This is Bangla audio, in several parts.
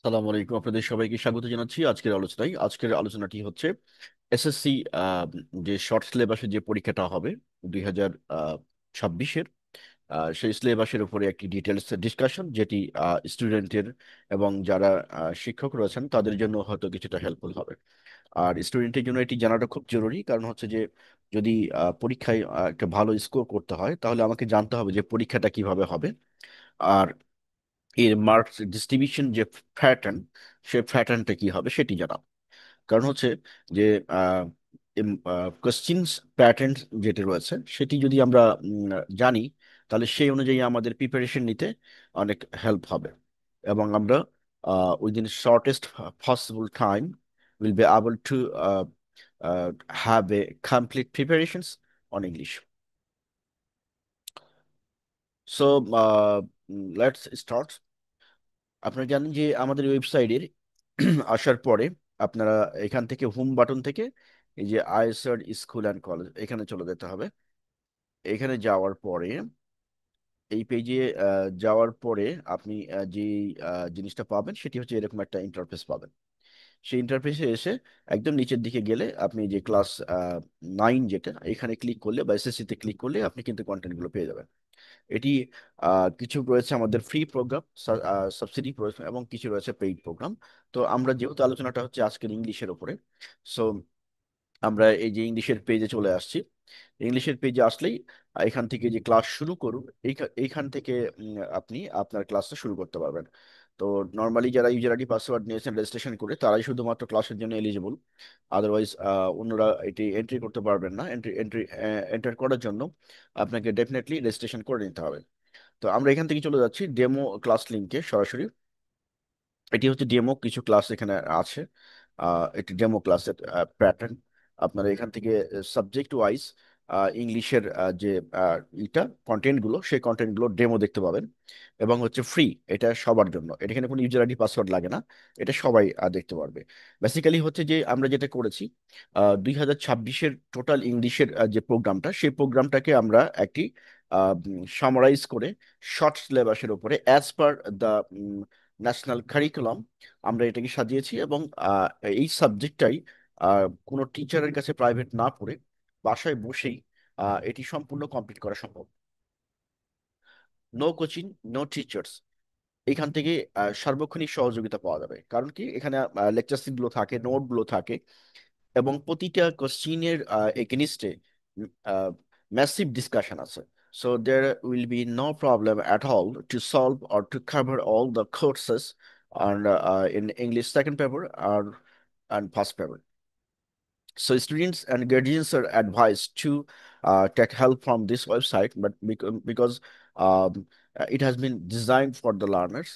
সালাম আলাইকুম, আপনাদের সবাইকে স্বাগত জানাচ্ছি আজকের আলোচনায়। আজকের আলোচনাটি হচ্ছে এসএসসি যে শর্ট সিলেবাসের যে পরীক্ষাটা হবে 2026-এর, সেই সিলেবাসের উপরে একটি ডিটেলস ডিসকাশন, যেটি স্টুডেন্টের এবং যারা শিক্ষক রয়েছেন তাদের জন্য হয়তো কিছুটা হেল্পফুল হবে। আর স্টুডেন্টের জন্য এটি জানাটা খুব জরুরি, কারণ হচ্ছে যে যদি পরীক্ষায় একটা ভালো স্কোর করতে হয় তাহলে আমাকে জানতে হবে যে পরীক্ষাটা কিভাবে হবে। আর এর মার্কস ডিস্ট্রিবিউশন যে প্যাটার্ন, সে প্যাটার্নটা কি হবে সেটি জানা। কারণ হচ্ছে যে কোশ্চিনস প্যাটার্ন যেটি রয়েছে সেটি যদি আমরা জানি, তাহলে সেই অনুযায়ী আমাদের প্রিপারেশন নিতে অনেক হেল্প হবে, এবং আমরা within shortest possible time will be able to have a complete preparations on English. So let's start. আপনারা জানেন যে আমাদের ওয়েবসাইটের আসার পরে আপনারা এখান থেকে হোম বাটন থেকে এই যে আইএসআর স্কুল অ্যান্ড কলেজ এখানে চলে যেতে হবে। এখানে যাওয়ার পরে এই পেজে যাওয়ার পরে আপনি যে জিনিসটা পাবেন সেটি হচ্ছে এরকম একটা ইন্টারফেস পাবেন। সেই ইন্টারফেসে এসে একদম নিচের দিকে গেলে আপনি যে ক্লাস 9 যেটা, এখানে ক্লিক করলে বা এসএসসি তে ক্লিক করলে আপনি কিন্তু কন্টেন্টগুলো পেয়ে যাবেন। এটি কিছু রয়েছে আমাদের ফ্রি প্রোগ্রাম, সাবসিডি এবং কিছু রয়েছে পেইড প্রোগ্রাম। তো আমরা যেহেতু আলোচনাটা হচ্ছে আজকের ইংলিশের উপরে, সো আমরা এই যে ইংলিশের পেজে চলে আসছি। ইংলিশের পেজে আসলেই এখান থেকে যে ক্লাস শুরু করুন, এইখান থেকে আপনি আপনার ক্লাসটা শুরু করতে পারবেন। তো নর্মালি যারা ইউজার আইডি পাসওয়ার্ড নিয়েছেন রেজিস্ট্রেশন করে তারাই শুধুমাত্র ক্লাসের জন্য এলিজিবল। আদারওয়াইজ অন্যরা এটি এন্ট্রি করতে পারবেন না। এন্টার করার জন্য আপনাকে ডেফিনেটলি রেজিস্ট্রেশন করে নিতে হবে। তো আমরা এখান থেকে চলে যাচ্ছি ডেমো ক্লাস লিঙ্কে সরাসরি। এটি হচ্ছে ডেমো কিছু ক্লাস এখানে আছে। এটি ডেমো ক্লাসের প্যাটার্ন। আপনারা এখান থেকে সাবজেক্ট ওয়াইজ ইংলিশের যে ইটা কন্টেন্ট গুলো, সেই কন্টেন্ট গুলো ডেমো দেখতে পাবেন। এবং হচ্ছে ফ্রি, এটা সবার জন্য, এটা এখানে কোনো ইউজার আইডি পাসওয়ার্ড লাগে না। এটা সবাই দেখতে পারবে। বেসিক্যালি হচ্ছে যে আমরা যেটা করেছি, 2026-এর টোটাল ইংলিশের যে প্রোগ্রামটা, সেই প্রোগ্রামটাকে আমরা একটি সামারাইজ করে শর্ট সিলেবাসের উপরে as per the national curriculum আমরা এটাকে সাজিয়েছি। এবং এই সাবজেক্টটাই কোনো টিচারের কাছে প্রাইভেট না পড়ে বাসায় বসেই এটি সম্পূর্ণ কমপ্লিট করা সম্ভব। No coaching, no teachers. এখান থেকে সার্বক্ষণিক সহযোগিতা পাওয়া যাবে। কারণ কি, এখানে লেকচার গুলো থাকে, নোট গুলো থাকে, এবং প্রতিটা কোশ্চিনের এগেনিস্টে ম্যাসিভ ডিসকাশন আছে। So there will be no problem at all to solve or to cover all the courses on in English second paper or and first paper. So students and guardians are advised to take help from this website, but because it has been designed for the learners,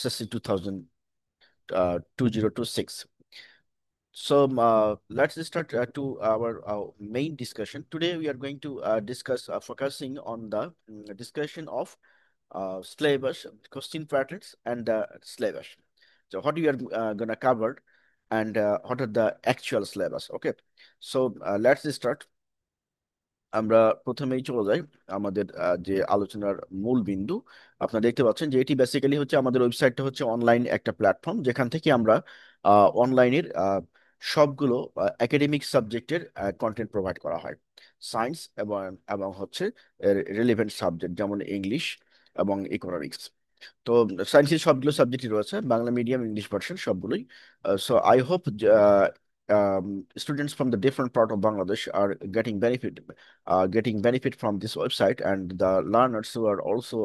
SSC 2026. So let's start to our main discussion. Today we are going to discuss focusing on the discussion of syllabus, question patterns, and syllabus. So what we are gonna cover, and what are the actual syllabus? Okay. So let's start. আমরা প্রথমেই চলে যাই আমাদের যে আলোচনার মূল বিন্দু। আপনারা দেখতে পাচ্ছেন যে এটি বেসিক্যালি হচ্ছে আমাদের ওয়েবসাইটটা হচ্ছে অনলাইন একটা প্ল্যাটফর্ম, যেখান থেকে আমরা অনলাইনের সবগুলো একাডেমিক সাবজেক্টের কন্টেন্ট প্রোভাইড করা হয়। সায়েন্স এবং এবং হচ্ছে রিলেভেন্ট সাবজেক্ট যেমন ইংলিশ এবং ইকোনমিক্স। তো সায়েন্সের সবগুলো সাবজেক্টই রয়েছে, বাংলা মিডিয়াম, ইংলিশ ভার্সন সবগুলোই। So I hope students from the different part of Bangladesh are getting benefit from this website, and the learners who are also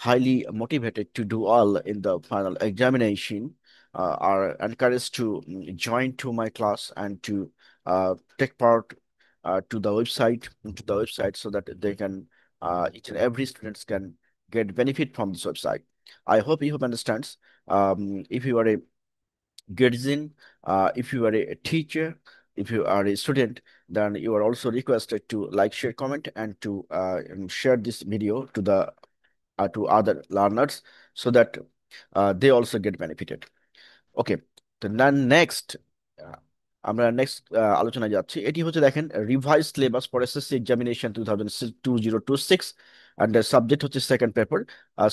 highly motivated to do well in the final examination are encouraged to join to my class and to take part to the website so that they can each and every students can get benefit from this website. I hope you have understands. If you are a guardian, if you are a teacher, if you are a student, then you are also requested to like, share, comment, and to share this video to other learners so that they also get benefited. ওকে। তো নেক্সট আমরা নেক্সট আলোচনায় যাচ্ছি। এটি হচ্ছে দেখেন revise syllabus for SSC examination 2026, and subject হচ্ছে সেকেন্ড পেপার।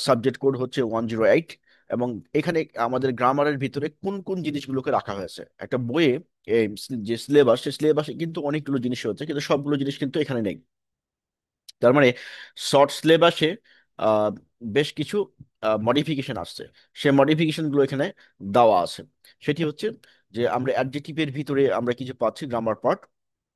সাবজেক্ট কোড হচ্ছে 108, এবং এখানে আমাদের গ্রামারের ভিতরে কোন কোন জিনিসগুলোকে রাখা হয়েছে একটা বইয়ে। এই যে সিলেবাস, সে সিলেবাসে কিন্তু অনেকগুলো জিনিস হচ্ছে, কিন্তু সবগুলো জিনিস কিন্তু এখানে নেই। তার মানে শর্ট সিলেবাসে আহ, বেশ কিছু মডিফিকেশন আসছে। সে মডিফিকেশন গুলো এখানে দেওয়া আছে। সেটি হচ্ছে যে আমরা অ্যাডজেক্টিভের ভিতরে আমরা কিছু পাচ্ছি grammar part,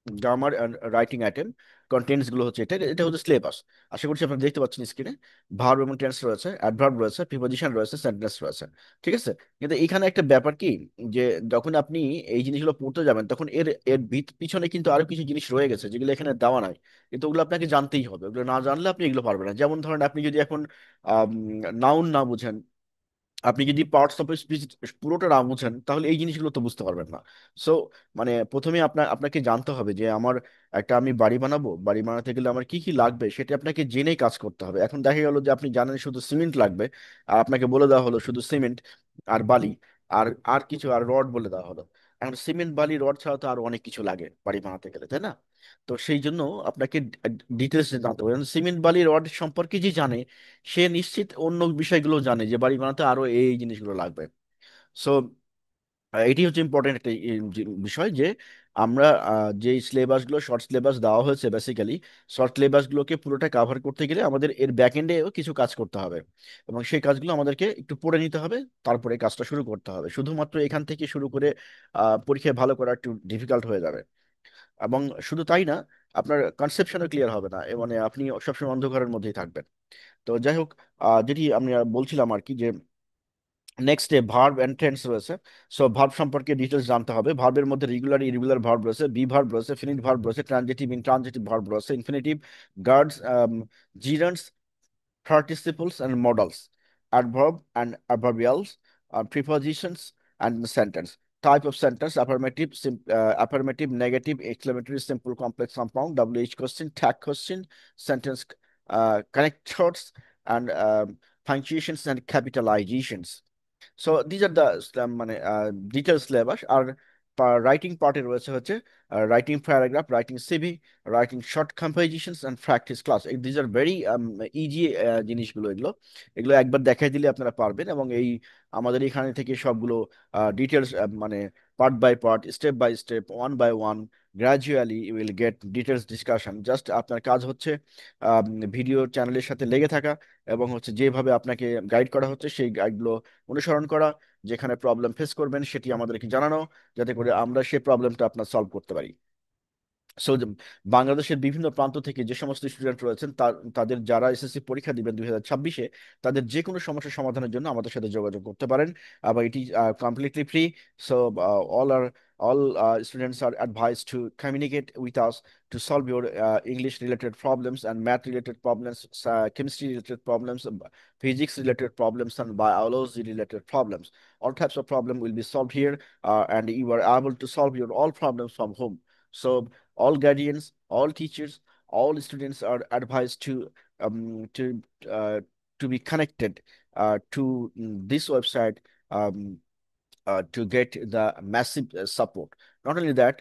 grammar and writing item, contents গুলো হচ্ছে এটা এটা হচ্ছে সিলেবাস। আশা করছি আপনারা দেখতে পাচ্ছেন স্ক্রিনে। ভার্ব এবং টেন্স রয়েছে, অ্যাডভার্ব রয়েছে, প্রিপোজিশন রয়েছে, সেন্টেন্স রয়েছে। ঠিক আছে। কিন্তু এখানে একটা ব্যাপার কি, যে যখন আপনি এই জিনিসগুলো পড়তে যাবেন তখন এর এর পিছনে কিন্তু আরো কিছু জিনিস রয়ে গেছে যেগুলো এখানে দেওয়া নাই। কিন্তু ওগুলো আপনাকে জানতেই হবে, ওগুলো না জানলে আপনি এগুলো পারবেন না। যেমন ধরেন আপনি যদি এখন নাউন না বুঝেন, আপনি যদি পার্টস অফ স্পিচ পুরোটা না বুঝেন, তাহলে এই জিনিসগুলো তো বুঝতে পারবেন না। সো মানে প্রথমে আপনাকে জানতে হবে যে আমার একটা আমি বাড়ি বানাবো, বাড়ি বানাতে গেলে আমার কি কি লাগবে সেটা আপনাকে জেনেই কাজ করতে হবে। এখন দেখা গেল যে আপনি জানেন শুধু সিমেন্ট লাগবে, আর আপনাকে বলে দেওয়া হলো শুধু সিমেন্ট আর বালি আর আর কিছু আর রড বলে দেওয়া হলো। এখন সিমেন্ট বালি রড ছাড়া তো আরো অনেক কিছু লাগে বাড়ি বানাতে গেলে, তাই না? তো সেই জন্য আপনাকে ডিটেলস জানতে হবে। সিমেন্ট বালি রড সম্পর্কে যে জানে, সে নিশ্চিত অন্য বিষয়গুলো জানে যে বাড়ি বানাতে আরো এই জিনিসগুলো লাগবে। সো এটি হচ্ছে ইম্পর্টেন্ট একটা বিষয় যে আমরা যে সিলেবাসগুলো শর্ট সিলেবাস দেওয়া হয়েছে, বেসিক্যালি শর্ট সিলেবাসগুলোকে পুরোটা কাভার করতে গেলে আমাদের এর ব্যাক এন্ডেও কিছু কাজ করতে হবে, এবং সেই কাজগুলো আমাদেরকে একটু পড়ে নিতে হবে, তারপরে কাজটা শুরু করতে হবে। শুধুমাত্র এখান থেকে শুরু করে পরীক্ষায় ভালো করা একটু ডিফিকাল্ট হয়ে যাবে। এবং শুধু তাই না, আপনার কনসেপশনও ক্লিয়ার হবে না, মানে আপনি সবসময় অন্ধকারের মধ্যেই থাকবেন। তো যাই হোক, যেটি আমি বলছিলাম আর কি, যে next day verb and tense রয়েছে। সো ভার্ব সম্পর্কে ডিটেলস জানতে হবে। ভার্বের মধ্যে রেগুলার ইরেগুলার ভার্ব রয়েছে, বি ভার্ব রয়েছে, ফিনিট ভার্ব রয়েছে, ট্রানজিটিভ ইনট্রানজিটিভ ভার্ব রয়েছে, infinitive, guards, gerunds, participles and modals, adverb and adverbials, prepositions and sentence. Type of sentence: affirmative, affirmative, negative, exclamatory, simple, complex, compound, WH question, tag question, sentence connectors, and punctuations and capitalizations. So these are the মানে ডিটেল সিলেবাস। আর রাইটিং পার্টে রয়েছে হচ্ছে writing paragraph, writing CV, writing short compositions and practice class. These are very easy জিনিসগুলো। এগুলো এগুলো একবার দেখাই দিলে আপনারা পারবেন, এবং এই আমাদের এখানে থেকে সবগুলো ডিটেলস, মানে part by part, step by step, one by one, gradually you will get details discussion. Just আপনার কাজ হচ্ছে ভিডিও চ্যানেলের সাথে লেগে থাকা, এবং হচ্ছে যেভাবে আপনাকে গাইড করা হচ্ছে সেই গাইডগুলো অনুসরণ করা। যেখানে প্রবলেম ফেস করবেন সেটি আমাদেরকে জানানো, যাতে করে আমরা সেই প্রবলেমটা আপনার সলভ করতে পারি। সো বাংলাদেশের বিভিন্ন প্রান্ত থেকে যে সমস্ত স্টুডেন্ট রয়েছেন, তাদের যারা এসএসসি পরীক্ষা দিবেন 2026-এ, তাদের যে কোনো সমস্যা সমাধানের জন্য আমাদের সাথে যোগাযোগ করতে পারেন। আবার এটি completely free. So all our all students are advised to communicate with us to solve your English related problems and math related problems, chemistry related problems, physics related problems, and biology related problems. All types of problem will be solved here, and you are able to solve your all problems from home. So all guardians, all teachers, all students are advised um, to uh, to be connected to this website, um, to get the massive support. Not only that,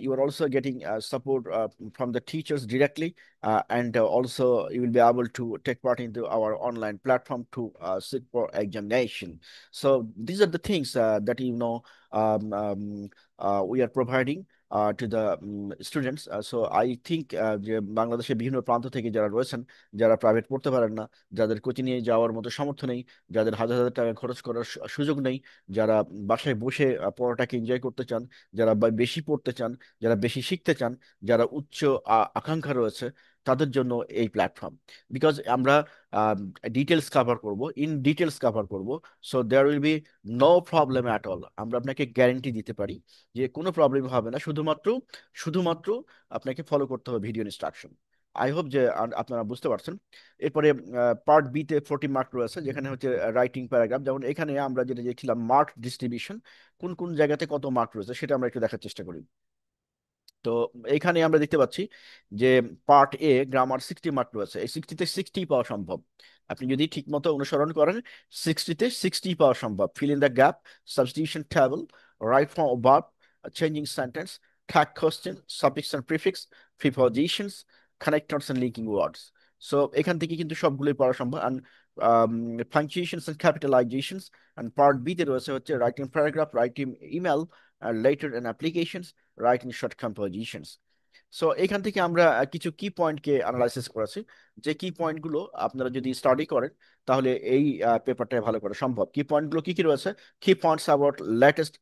you are also getting support from the teachers directly, and also you will be able to take part into our online platform to sit for examination. So these are the things that we are providing to the students. So I think যে বাংলাদেশের বিভিন্ন প্রান্ত থেকে যারা রয়েছেন, যারা প্রাইভেট পড়তে পারেন না, যাদের কোচিং নিয়ে যাওয়ার মতো সামর্থ্য নেই, যাদের হাজার হাজার টাকা খরচ করার সুযোগ নেই, যারা বাসায় বসে পড়াটাকে এনজয় করতে চান, যারা বেশি পড়তে চান, যারা বেশি শিখতে চান, যারা উচ্চ আকাঙ্ক্ষা রয়েছে, তাদের জন্য এই প্ল্যাটফর্ম। বিকজ আমরা ডিটেলস কভার করব, ইন ডিটেলস কভার করব। So there will be no problem at all. আমরা আপনাকে গ্যারেন্টি দিতে পারি যে কোনো প্রবলেম হবে না, শুধুমাত্র শুধুমাত্র আপনাকে ফলো করতে হবে ভিডিও ইনস্ট্রাকশন। আই হোপ যে আপনারা বুঝতে পারছেন। এরপরে পার্ট বি তে 40 মার্ক রয়েছে, যেখানে হচ্ছে রাইটিং প্যারাগ্রাফ। যেমন এখানে আমরা যেটা দেখছিলাম মার্ক ডিস্ট্রিবিউশন, কোন কোন জায়গাতে কত মার্ক রয়েছে সেটা আমরা একটু দেখার চেষ্টা করি। তো এখানে আমরা দেখতে পাচ্ছি যে পার্ট এ গ্রামার 60 মার্ক রয়েছে। এই 60-তে 60 পাওয়া সম্ভব। আপনি যদি ঠিক মতো অনুসরণ করেন, 60-তে 60 পাওয়া সম্ভব। Fill in the gap, substitution table, right form of verb, changing sentence, tag question, suffix and prefix, prepositions, connectors and linking words. So এখান থেকে কিন্তু সবগুলোই পড়া সম্ভব। punctuations and capitalizations, and part B তে রয়েছে হচ্ছে writing paragraph, writing email, letter and applications, writing short compositions. So এখান থেকে আমরা কিছু কি পয়েন্টকে অ্যানালাইসিস করেছি, যে কি পয়েন্টগুলো আপনারা যদি স্টাডি করেন তাহলে এই পেপারটা ভালো করা সম্ভব। কি পয়েন্টগুলো কি কি রয়েছে? কি points about latest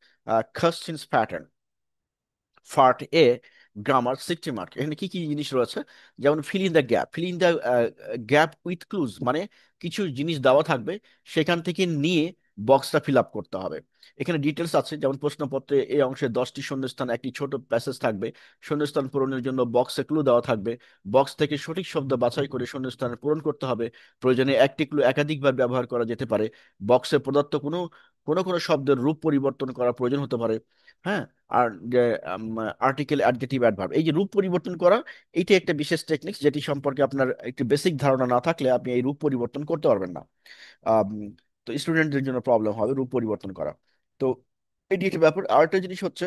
questions pattern, part a grammar 60 mark. এখানে কি কি জিনিস রয়েছে? যেমন feel in the gap, feel in the gap with clues, মানে কিছু জিনিস দেওয়া থাকবে, সেখান থেকে নিয়ে বক্সটা ফিল আপ করতে হবে। এখানে ডিটেলস আছে, যেমন প্রশ্নপত্রে এই অংশে 10টি শূন্যস্থান, একটি ছোট প্যাসেজ থাকবে। শূন্যস্থান পূরণের জন্য বক্সে ক্লু দেওয়া থাকবে। বক্স থেকে সঠিক শব্দ বাছাই করে শূন্যস্থান পূরণ করতে হবে। প্রয়োজনে একটি ক্লু একাধিকবার ব্যবহার করা যেতে পারে। বক্সে প্রদত্ত কোনো কোনো কোনো শব্দের রূপ পরিবর্তন করার প্রয়োজন হতে পারে। হ্যাঁ। আর আর্টিকেল, অ্যাডজেক্টিভ, অ্যাডভার্ব, এই যে রূপ পরিবর্তন করা, এইটা একটা বিশেষ টেকনিক যেটি সম্পর্কে আপনার একটি বেসিক ধারণা না থাকলে আপনি এই রূপ পরিবর্তন করতে পারবেন না। আম, তো স্টুডেন্টদের জন্য প্রবলেম হবে রূপ পরিবর্তন করা। তো এটি একটা ব্যাপার। আরেকটা জিনিস হচ্ছে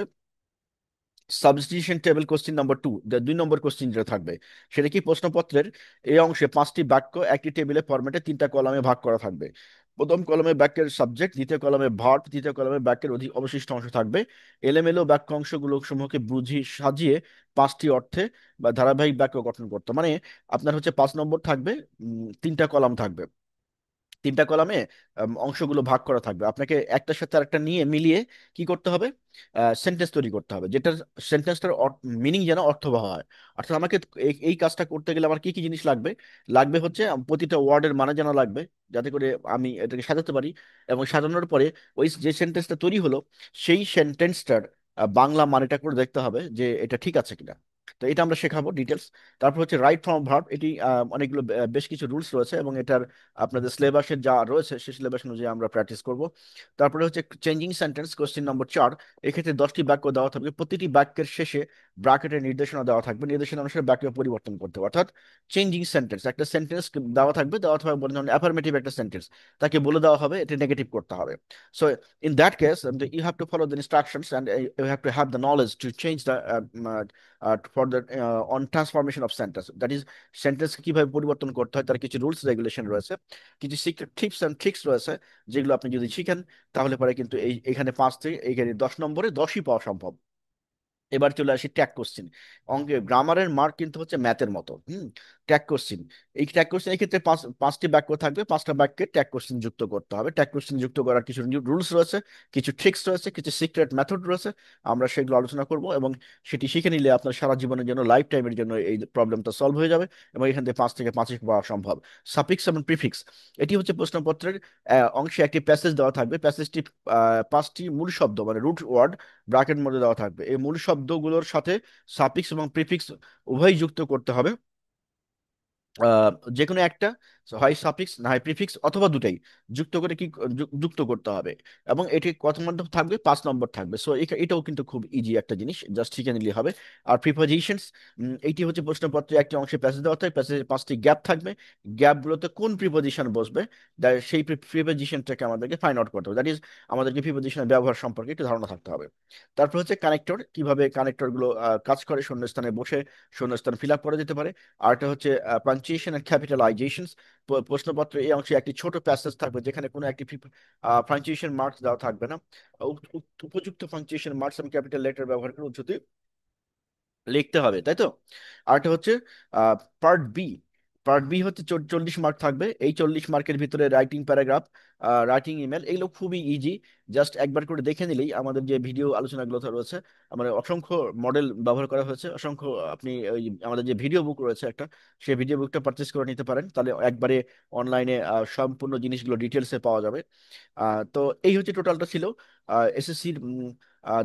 সাবস্টিটিউশন টেবিল কোশ্চিন নাম্বার 2, 2 নম্বর কোশ্চিন যেটা থাকবে, সেটা কি প্রশ্নপত্রের এই অংশে 5টি বাক্য একটি টেবিলে ফরম্যাটে 3টা কলামে ভাগ করা থাকবে। প্রথম কলমে বাক্যের সাবজেক্ট, দ্বিতীয় কলমে ভার্ব, তৃতীয় কলমে বাক্যের অবশিষ্ট অংশ থাকবে। এলোমেলো বাক্য অংশগুলো সমূহকে বুঝি সাজিয়ে 5টি অর্থে বা ধারাবাহিক বাক্য গঠন করতে, মানে আপনার হচ্ছে 5 নম্বর থাকবে, 3টা কলাম থাকবে, 3টা কলামে অংশগুলো ভাগ করা থাকবে। আপনাকে একটার সাথে আরেকটা নিয়ে মিলিয়ে কি করতে হবে? সেন্টেন্স তৈরি করতে হবে, যেটা সেন্টেন্সটার মিনিং যেন অর্থবহ হয়। অর্থাৎ আমাকে এই কাজটা করতে গেলে আমার কি কি জিনিস লাগবে? লাগবে হচ্ছে প্রতিটা ওয়ার্ডের মানে জানা লাগবে, যাতে করে আমি এটাকে সাজাতে পারি। এবং সাজানোর পরে ওই যে সেন্টেন্সটা তৈরি হলো, সেই সেন্টেন্সটার বাংলা মানেটা করে দেখতে হবে যে এটা ঠিক আছে কিনা। তো এটা আমরা শেখাবো ডিটেলস। তারপর হচ্ছে রাইট ফ্রম ভার্ব, এটি অনেকগুলো বেশ কিছু রুলস রয়েছে, এবং এটার আপনাদের সিলেবাসে যা রয়েছে সেই সিলেবাস অনুযায়ী আমরা প্র্যাকটিস করব। তারপরে হচ্ছে চেঞ্জিং সেন্টেন্স কোশ্চেন নম্বর 4। এক্ষেত্রে 10টি বাক্য দেওয়া থাকবে, প্রতিটি বাক্যের শেষে ব্র্যাকেটের নির্দেশনা দেওয়া থাকবে, নির্দেশনা অনুসারে বাক্য পরিবর্তন করতে হবে। অর্থাৎ চেঞ্জিং সেন্টেন্স, একটা সেন্টেন্স দেওয়া থাকবে বলে, যেমন অ্যাফার্মেটিভ একটা সেন্টেন্স, তাকে বলে দেওয়া হবে এটা নেগেটিভ করতে হবে। So in that case you have to follow the instructions and you have to have the knowledge to change the for the on transformation of sentence, that is সেন্টেন্সকে কিভাবে পরিবর্তন করতে হয় তার কিছু রুলস রেগুলেশন রয়েছে, কিছু সিক্রেট টিপস অ্যান্ড ট্রিক্স রয়েছে, যেগুলো আপনি যদি শিখেন তাহলে পরে কিন্তু এখানে 5 থেকে এখানে 10 নম্বরে 10ই পাওয়া সম্ভব। এবার চলে আসি ট্যাগ কোশ্চিন। অঙ্কে গ্রামারের মার্ক কিন্তু হচ্ছে ম্যাথের মতো। ট্যাগ কোশ্চিন, এই ট্যাগ কোশ্চিন এই ক্ষেত্রে 5টি বাক্য থাকবে, 5টা বাক্যে ট্যাগ কোশ্চিন যুক্ত করতে হবে। ট্যাগ কোশ্চিন যুক্ত করার কিছু রুলস রয়েছে, কিছু ট্রিক্স রয়েছে, কিছু সিক্রেট মেথড রয়েছে। আমরা সেগুলো আলোচনা করব, এবং সেটি শিখে নিলে আপনার সারা জীবনের জন্য, লাইফ টাইমের জন্য এই প্রবলেমটা সলভ হয়ে যাবে, এবং এখান থেকে 5 থেকে 25 পাওয়া সম্ভব। সাফিক্স এবং প্রিফিক্স, এটি হচ্ছে প্রশ্নপত্রের অংশে একটি প্যাসেজ দেওয়া থাকবে। প্যাসেজটি 5টি মূল শব্দ মানে রুট ওয়ার্ড ব্র্যাকেট মধ্যে দেওয়া থাকবে। এই মূল শব্দগুলোর সাথে সাফিক্স এবং প্রিফিক্স উভয়ই যুক্ত করতে হবে। আহ, যে কোনো একটা, হয় সাফিক্স না হয় প্রিফিক্স, অথবা দুটাই যুক্ত করে কি যুক্ত করতে হবে। এবং এটি কত মধ্যে থাকবে? 5 নম্বর থাকবে। সো এটাও কিন্তু খুব ইজি একটা জিনিস, জাস্ট শিখে নিলে হবে। আর প্রিপোজিশনস, এইটি হচ্ছে প্রশ্নপত্রে একটি অংশে প্যাসেজ দেওয়া থাকে, প্যাসেজে 5টি গ্যাপ থাকবে। গ্যাপগুলোতে কোন প্রিপোজিশন বসবে, সেই প্রিপোজিশনটাকে আমাদেরকে ফাইন্ড আউট করতে হবে। দ্যাট ইজ আমাদেরকে প্রিপোজিশনের ব্যবহার সম্পর্কে একটু ধারণা থাকতে হবে। তারপর হচ্ছে কানেক্টর, কিভাবে কানেক্টর গুলো কাজ করে, শূন্যস্থানে বসে শূন্যস্থান ফিল আপ করা যেতে পারে। আরটা হচ্ছে পাঞ্চুয়েশন এন্ড ক্যাপিটালাইজেশনস। প্রশ্নপত্রে এই অংশে একটি ছোট প্যাসেজ থাকবে, যেখানে কোনো একটি পাঞ্চুয়েশন মার্কস দেওয়া থাকবে না। উপযুক্ত পাঞ্চুয়েশন মার্কস এবং ক্যাপিটাল লেটার ব্যবহার করে উদ্ধৃতি লিখতে হবে, তাই তো? আরটা হচ্ছে পার্ট বি। পার্ট বি হচ্ছে 40 মার্ক থাকবে। এই 40 মার্কের ভিতরে রাইটিং প্যারাগ্রাফ, রাইটিং ইমেল, এগুলো খুবই ইজি। জাস্ট একবার করে দেখে নিলেই, আমাদের যে ভিডিও আলোচনাগুলো রয়েছে, আমাদের অসংখ্য মডেল ব্যবহার করা হয়েছে, অসংখ্য, আপনি ওই আমাদের যে ভিডিও বুক রয়েছে একটা, সেই ভিডিও বুকটা পারচেস করে নিতে পারেন, তাহলে একবারে অনলাইনে সম্পূর্ণ জিনিসগুলো ডিটেলসে পাওয়া যাবে। তো এই হচ্ছে টোটালটা ছিল এসএসসির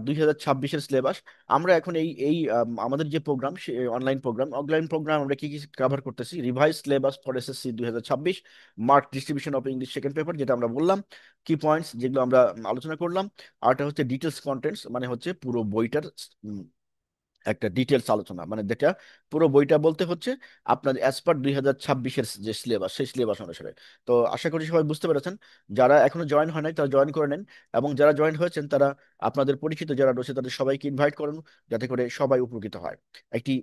2026-এর সিলেবাস। আমরা এখন এই এই আমাদের যে প্রোগ্রাম, অনলাইন প্রোগ্রাম আমরা কি কি কভার করতেছি? Revise syllabus for SSC 2026, mark distribution of English second paper, যেটা আমরা বললাম, কি পয়েন্টস যেগুলো আমরা আলোচনা করলাম। আরটা হচ্ছে ডিটেলস কন্টেন্টস, মানে হচ্ছে পুরো বইটার একটা ডিটেলস আলোচনা, মানে যেটা পুরো বইটা বলতে হচ্ছে আপনার অ্যাজ পার 2026-এর যে সিলেবাস, সেই সিলেবাস অনুসারে। তো আশা করি সবাই বুঝতে পেরেছেন। যারা এখনো জয়েন হয় নাই তারা জয়েন করে নেন, এবং যারা জয়েন হয়েছেন তারা আপনাদের পরিচিত যারা রয়েছে তাদের সবাইকে ইনভাইট করুন, যাতে করে সবাই উপকৃত হয়। একটি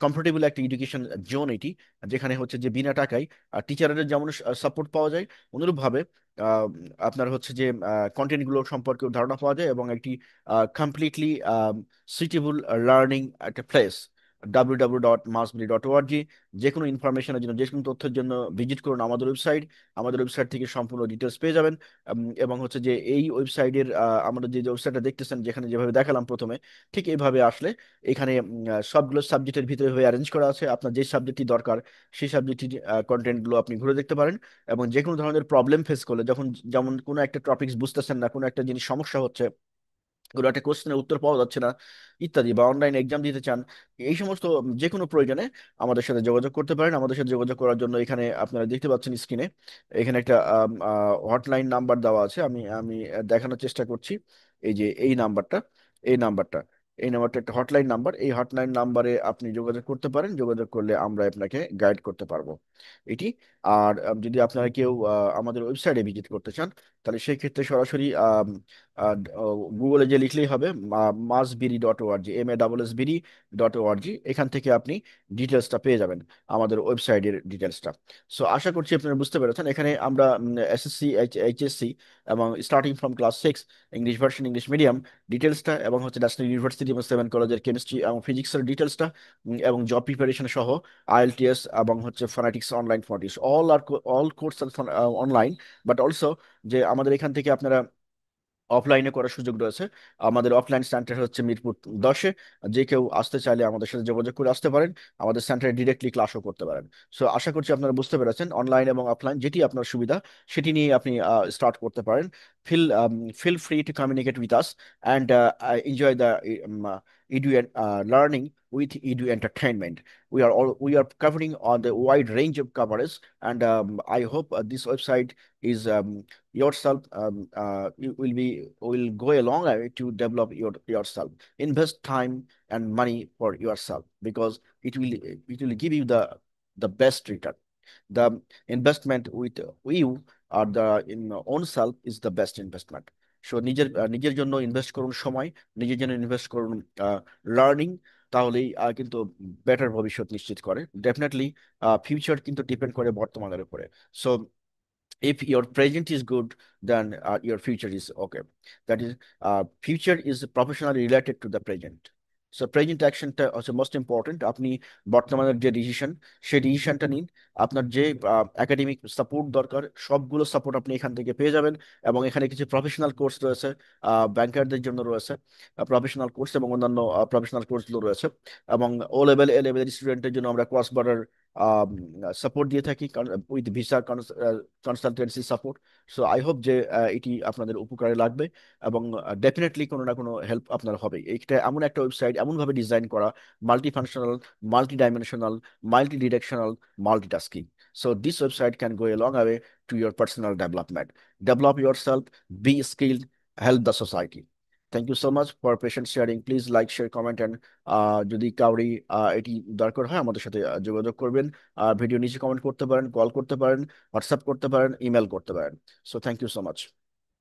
কমফোর্টেবল একটা এডুকেশন জোন এটি, যেখানে হচ্ছে যে বিনা টাকায় টিচারদের যেমন সাপোর্ট পাওয়া যায়, অনুরূপভাবে আহ, আপনার হচ্ছে যে কন্টেন্টগুলো সম্পর্কে ধারণা পাওয়া যায়, এবং একটি কমপ্লিটলি সুইটেবল লার্নিং একটা প্লেস। www.massmedia.org। যে কোনো ইনফরমেশনের জন্য, যে কোনো তথ্যের জন্য ভিজিট করুন আমাদের ওয়েবসাইট। আমাদের ওয়েবসাইট থেকে সম্পূর্ণ ডিটেলস পেয়ে যাবেন। এবং হচ্ছে যে এই ওয়েবসাইটের আমাদের যে ওয়েবসাইটটা দেখতেছেন, যেখানে যেভাবে দেখালাম প্রথমে, ঠিক এইভাবে আসলে এখানে সবগুলো সাবজেক্টের ভিতরে হয়ে অ্যারেঞ্জ করা আছে। আপনার যে সাবজেক্টটি দরকার সেই সাবজেক্টটি কন্টেন্টগুলো আপনি ঘুরে দেখতে পারেন। এবং যে কোনো ধরনের প্রবলেম ফেস করলে, যখন যেমন কোনো একটা টপিকস বুঝতেছেন না, কোনো একটা জিনিস সমস্যা হচ্ছে, কোনো একটা কোশ্চেনের উত্তর পাওয়া যাচ্ছে না ইত্যাদি, বা অনলাইন এক্সাম দিতে চান, এই সমস্ত যে কোনো প্রয়োজনে আমাদের সাথে যোগাযোগ করতে পারেন। আমাদের সাথে যোগাযোগ করার জন্য এখানে আপনারা দেখতে পাচ্ছেন স্ক্রিনে, এখানে একটা হটলাইন নাম্বার দেওয়া আছে। আমি আমি দেখানোর চেষ্টা করছি। এই যে এই নাম্বারটা এই নাম্বারটা একটা হটলাইন নাম্বার। এই হটলাইন নাম্বারে আপনি যোগাযোগ করতে পারেন। যোগাযোগ করলে আমরা আপনাকে গাইড করতে পারবো এটি। আর যদি আপনারা কেউ আমাদের ওয়েবসাইটে ভিজিট করতে চান, তাহলে সেই ক্ষেত্রে সরাসরি গুগলে যে লিখলেই হবে masbiri.org, MASSBiri.org। এখান থেকে আপনি ডিটেলসটা পেয়ে যাবেন, আমাদের ওয়েবসাইটের ডিটেলসটা। সো আশা করছি আপনারা বুঝতে পেরেছেন। এখানে আমরা এসএসসি, এইচএসসি এবং starting from class 6 English version, English medium ডিটেলসটা, এবং হচ্ছে ন্যাশনাল ইউনিভার্সিটি এবং 7 কলেজের কেমিস্ট্রি এবং ফিজিক্সের ডিটেলসটা, এবং জব প্রিপারেশন সহ আইএলটিএস এবং হচ্ছে phonetics, online phonetics, all course online. But also যে আমাদের এখান থেকে আপনারা অফলাইনে করার সুযোগ রয়েছে। আমাদের অফলাইন সেন্টার হচ্ছে মিরপুর 10-এ। যে কেউ আসতে চাইলে আমাদের সাথে যোগাযোগ করে আসতে পারেন, আমাদের সেন্টারে ডিরেক্টলি ক্লাসও করতে পারেন। সো আশা করছি আপনারা বুঝতে পেরেছেন, অনলাইন এবং অফলাইন যেটি আপনার সুবিধা সেটি নিয়ে আপনি স্টার্ট করতে পারেন। Feel feel free to communicate with us and enjoy the edu learning with edu entertainment. We are covering on the wide range of coverage, and I hope this website is yourself, you will go a long way to develop yourself. Invest time and money for yourself, because it will give you the best return. The investment with you or the in own self is the best investment. So নিজের জন্য ইনভেস্ট করুন সময়, নিজের জন্য ইনভেস্ট করুন লার্নিং, তাহলেই কিন্তু বেটার ভবিষ্যৎ নিশ্চিত করে। ডেফিনেটলি ফিউচার কিন্তু ডিপেন্ড করে বর্তমানের উপরে। So if your present is good, then your future is okay. That is, future is professionally related to the present. So present actionটা হচ্ছে মোস্ট ইম্পর্টেন্ট। আপনি বর্তমানের যে ডিসিশন, সেই ডিসিশনটা নিন। আপনার যে একাডেমিক সাপোর্ট দরকার, সবগুলো সাপোর্ট আপনি এখান থেকে পেয়ে যাবেন। এবং এখানে কিছু প্রফেশনাল কোর্স রয়েছে, ব্যাংকারদের জন্য রয়েছে প্রফেশনাল কোর্স, এবং অন্যান্য প্রফেশনাল কোর্সগুলো রয়েছে। এবং ও লেভেল, এ লেভেলের স্টুডেন্টের জন্য আমরা ক্রস বর্ডার সাপোর্ট দিয়ে থাকি with visa consultancy support. So I hope যে এটি আপনাদের উপকারে লাগবে, এবং ডেফিনেটলি কোনো না কোনো হেল্প আপনার হবে। এইটা এমন একটা ওয়েবসাইট, এমনভাবে ডিজাইন করা, multi functional, multi dimensional, multi directional, multitasking. So this website can go a long way to your personal development. Develop yourself, be skilled, help the society. Thank you so much for patient sharing. Please like, share, comment, and যদি কাউরি এটি দরকার হয় আমাদের সাথে যোগাযোগ করবেন। ভিডিও নিচে কমেন্ট করতে পারেন, কল করতে পারেন, হোয়াটসঅ্যাপ করতে পারেন, ইমেল করতে পারেন। So thank you so much.